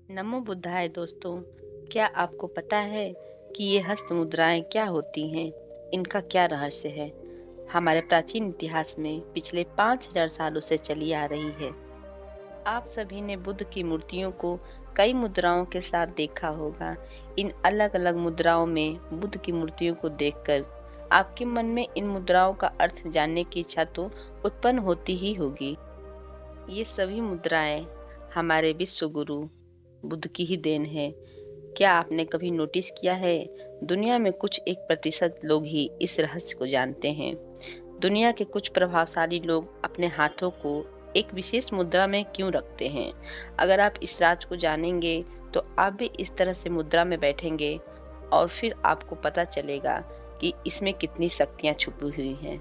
नमो बुद्धाय दोस्तों। क्या आपको पता है कि ये हस्त मुद्राएं क्या होती हैं? इनका क्या रहस्य है? हमारे प्राचीन इतिहास में पिछले 5000 सालों से चली आ रही है। आप सभी ने बुद्ध की मूर्तियों को कई मुद्राओं के साथ देखा होगा। इन अलग अलग मुद्राओं में बुद्ध की मूर्तियों को देखकर आपके मन में इन मुद्राओं का अर्थ जानने की इच्छा तो उत्पन्न होती ही होगी। ये सभी मुद्राएं हमारे विश्व गुरु बुद्ध की ही देन है। क्या आपने कभी नोटिस किया है, दुनिया में कुछ 1% लोग ही इस रहस्य को जानते हैं। दुनिया के कुछ प्रभावशाली लोग अपने हाथों को एक विशेष मुद्रा में क्यों रखते हैं? अगर आप इस राज को जानेंगे तो आप भी इस तरह से मुद्रा में बैठेंगे और फिर आपको पता चलेगा कि इसमें कितनी शक्तियां छुपी हुई हैं।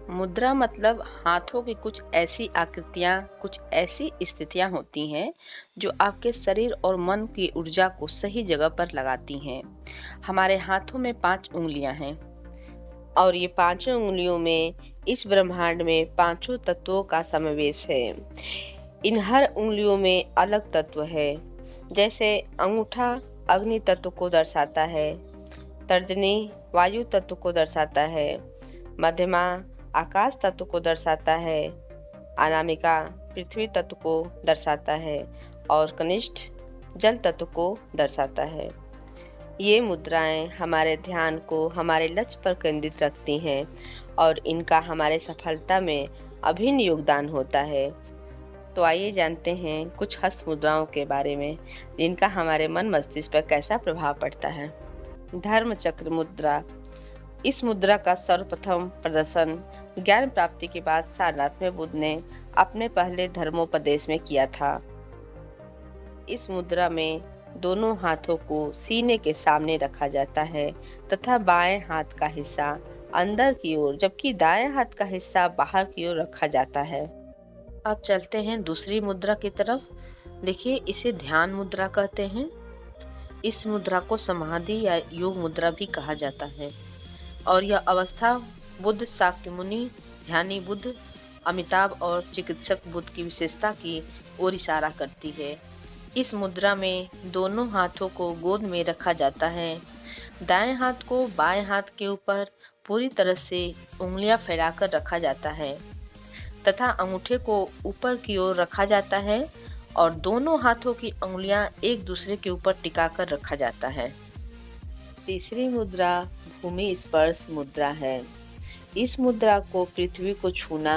मुद्रा मतलब हाथों की कुछ ऐसी आकृतियां, कुछ ऐसी स्थितियां होती हैं जो आपके शरीर और मन की ऊर्जा को सही जगह पर लगाती हैं। हमारे हाथों में 5 उंगलियां हैं और ये पांचों उंगलियों में इस ब्रह्मांड में पांचों तत्वों का समावेश है। इन हर उंगलियों में अलग तत्व है। जैसे अंगूठा अग्नि तत्व को दर्शाता है, तर्जनी वायु तत्व को दर्शाता है, मध्यमा आकाश तत्व को दर्शाता है, अनामिका पृथ्वी तत्व को दर्शाता है और कनिष्ठ जल तत्व को दर्शाता है। ये मुद्राएं हमारे ध्यान को हमारे लक्ष्य पर केंद्रित रखती हैं और इनका हमारे सफलता में अभिन्न योगदान होता है। तो आइए जानते हैं कुछ हस्त मुद्राओं के बारे में जिनका हमारे मन मस्तिष्क पर कैसा प्रभाव पड़ता है। धर्म चक्र मुद्रा। इस मुद्रा का सर्वप्रथम प्रदर्शन ज्ञान प्राप्ति के बाद सारनाथ में बुद्ध ने अपने पहले धर्मोपदेश में किया था। इस मुद्रा में दोनों हाथों को सीने के सामने रखा जाता है तथा बाएं हाथ का हिस्सा अंदर की ओर जबकि दाएं हाथ का हिस्सा बाहर की ओर रखा जाता है। अब चलते हैं दूसरी मुद्रा की तरफ। देखिए, इसे ध्यान मुद्रा कहते हैं। इस मुद्रा को समाधि या योग मुद्रा भी कहा जाता है और यह अवस्था बुद्ध, शाक्य मुनि, ध्यानी बुद्ध, अमिताभ और चिकित्सक बुद्ध की विशेषता की ओर इशारा करती है। इस मुद्रा में दोनों हाथों को गोद में रखा जाता है। दाएं हाथ को बाएं हाथ के ऊपर पूरी तरह से उंगलियां फैलाकर रखा जाता है तथा अंगूठे को ऊपर की ओर रखा जाता है और दोनों हाथों की उंगलियां एक दूसरे के ऊपर टिकाकर रखा जाता है। तीसरी मुद्रा भूमि स्पर्श मुद्रा है। इस मुद्रा को पृथ्वी को छूना,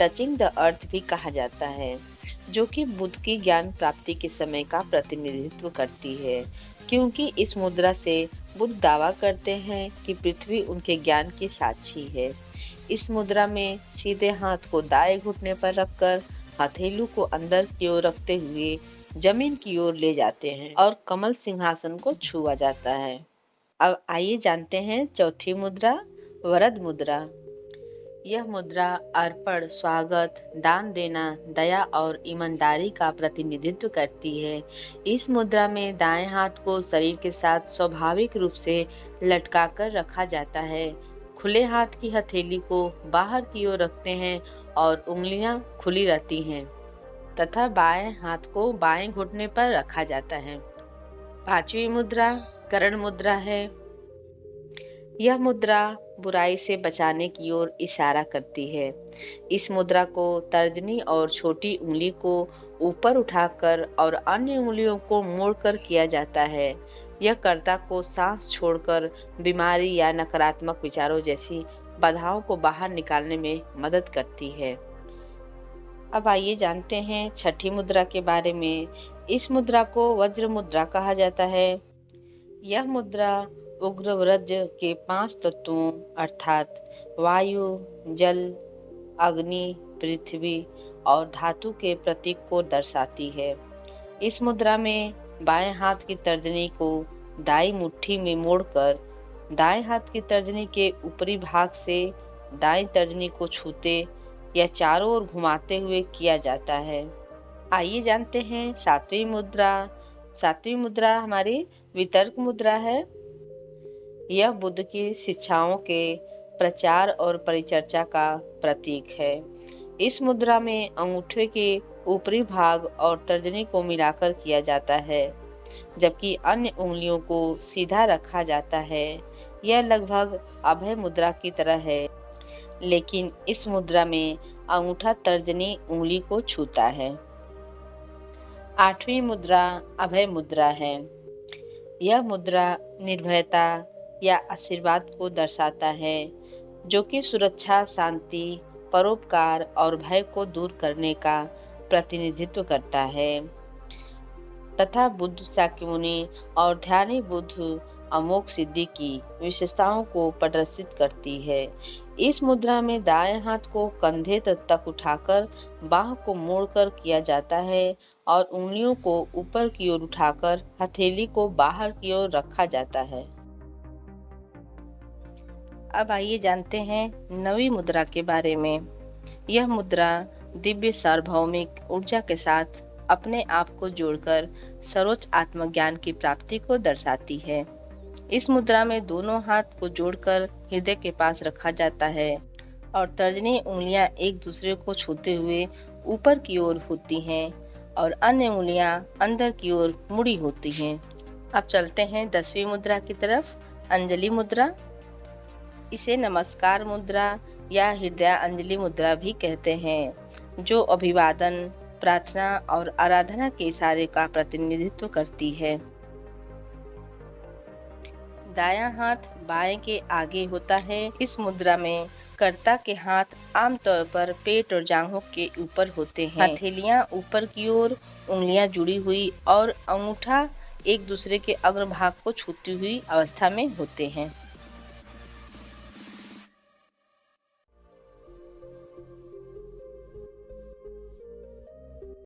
टचिंग द अर्थ भी कहा जाता है, जो कि बुद्ध की ज्ञान प्राप्ति के समय का प्रतिनिधित्व करती है, क्योंकि इस मुद्रा से बुद्ध दावा करते हैं कि पृथ्वी उनके ज्ञान की साक्षी है। इस मुद्रा में सीधे हाथ को दाएं घुटने पर रखकर हथेली को अंदर की ओर रखते हुए जमीन की ओर ले जाते हैं और कमल सिंहासन को छुआ जाता है। अब आइए जानते हैं चौथी मुद्रा, वरद मुद्रा। यह मुद्रा अर्पण, स्वागत, दान देना, दया और ईमानदारी का प्रतिनिधित्व करती है। इस मुद्रा में दाएं हाथ को शरीर के साथ स्वाभाविक रूप से लटकाकर रखा जाता है। खुले हाथ की हथेली को बाहर की ओर रखते हैं और उंगलियां खुली रहती हैं तथा बाएं हाथ को बाएं घुटने पर रखा जाता है। पांचवी मुद्रा करण मुद्रा है। यह मुद्रा बुराई से बचाने की ओर इशारा करती है। इस मुद्रा को तर्जनी और छोटी उंगली को ऊपर उठाकर और अन्य उंगलियों को मोड़कर किया जाता है। यह कर्ता को सांस छोड़कर बीमारी या नकारात्मक विचारों जैसी बाधाओं को बाहर निकालने में मदद करती है। अब आइए जानते हैं छठी मुद्रा के बारे में। इस मुद्रा को वज्र मुद्रा कहा जाता है। यह मुद्रा उग्र वज्र के 5 तत्वों अर्थात वायु, जल, अग्नि, पृथ्वी और धातु के प्रतीक को दर्शाती है। इस मुद्रा में बाएं हाथ की तर्जनी को दाईं मुट्ठी में मोड़कर दाएं हाथ की तर्जनी के ऊपरी भाग से दाईं तर्जनी को छूते या चारों ओर घुमाते हुए किया जाता है। आइए जानते हैं सातवीं मुद्रा। सातवीं मुद्रा हमारी वितर्क मुद्रा है। यह बुद्ध की शिक्षाओं के प्रचार और परिचर्चा का प्रतीक है। इस मुद्रा में अंगूठे के ऊपरी भाग और तर्जनी को मिलाकर किया जाता है, जबकि अन्य उंगलियों को सीधा रखा जाता है। यह लगभग अभय मुद्रा की तरह है, लेकिन इस मुद्रा में अंगूठा तर्जनी उंगली को छूता है। 8वीं मुद्रा अभय मुद्रा है। यह मुद्रा निर्भयता या आशीर्वाद को दर्शाता है, जो कि सुरक्षा, शांति, परोपकार और भय को दूर करने का प्रतिनिधित्व करता है तथा बुद्ध, शाक्यमुनि और ध्यानी बुद्ध अमोघ सिद्धि की विशेषताओं को प्रदर्शित करती है। इस मुद्रा में दाएं हाथ को कंधे तक उठाकर बाह को मोड़कर किया जाता है और उंगलियों को ऊपर की ओर उठाकर हथेली को बाहर की ओर रखा जाता है। अब आइए जानते हैं 9वीं मुद्रा के बारे में। यह मुद्रा दिव्य सार्वभौमिक ऊर्जा के साथ अपने आप को जोड़कर सर्वोच्च आत्मज्ञान की प्राप्ति को दर्शाती है। इस मुद्रा में दोनों हाथ को जोड़कर हृदय के पास रखा जाता है और तर्जनी उंगलियां एक दूसरे को छूते हुए ऊपर की ओर होती हैं और अन्य उंगलियां अंदर की ओर मुड़ी होती हैं। अब चलते हैं 10वीं मुद्रा की तरफ, अंजलि मुद्रा। इसे नमस्कार मुद्रा या हृदयांजलि मुद्रा भी कहते हैं, जो अभिवादन, प्रार्थना और आराधना के इशारे का प्रतिनिधित्व करती है। दायां हाथ बाएं के आगे होता है। इस मुद्रा में कर्ता के हाथ आमतौर पर पेट और जांघों के ऊपर होते हैं। हथेलियां ऊपर की ओर, उंगलियां जुड़ी हुई और अंगूठा एक दूसरे के अग्रभाग को छूती हुई अवस्था में होते हैं।